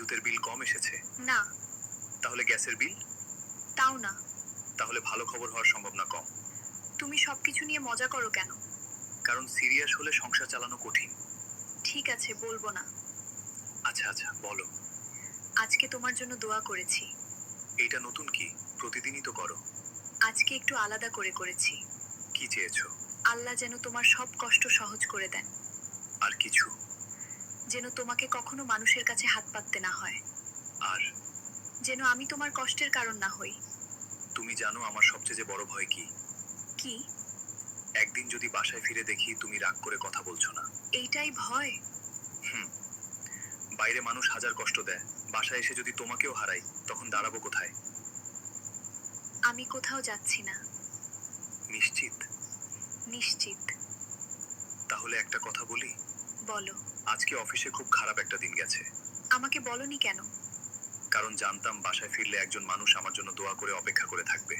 বিদ্যুতের বিল কম এসেছে? না। তাহলে গ্যাসের বিল? তাও না। তাহলে ভালো খবর হওয়ার সম্ভাবনা কম। তুমি সবকিছু নিয়ে মজা করো কেন? কারণ সিরিয়াস হলে সংসার চালানো কঠিন। ঠিক আছে, বলবো না। আচ্ছা আচ্ছা, বলো। আজকে তোমার জন্য দোয়া করেছি। এইটা নতুন কি? প্রতিদিনই তো করো। আজকে একটু আলাদা করে করেছি। কি চেয়েছো? আল্লাহ যেন তোমার সব কষ্ট সহজ করে দেন। আর কিছু? যেন তোমাকে কখনো মানুষের কাছে হাত পাততে না হয়। আর যেন আমি তোমার কষ্টের কারণ না হই। তুমি জানো আমার সবচেয়ে যে বড় ভয় কি? কি? একদিন যদি বাসায় ফিরে দেখি তুমি রাগ করে কথা বলছো না। এইটাই ভয়? হুম। বাইরে মানুষ হাজার কষ্ট দেয়, বাসায় এসে যদি তোমাকেও হারাই, তখন দাঁড়াবো কোথায়? আমি কোথাও যাচ্ছি না। নিশ্চিত? নিশ্চিত। তাহলে একটা কথা বলি। বলো। আজকে অফিসে খুব খারাপ একটা দিন গেছে। আমাকে বলনি কেন? কারণ জানতাম বাসায় ফিরলে একজন মানুষ আমার জন্য দোয়া করে অপেক্ষা করে থাকবে।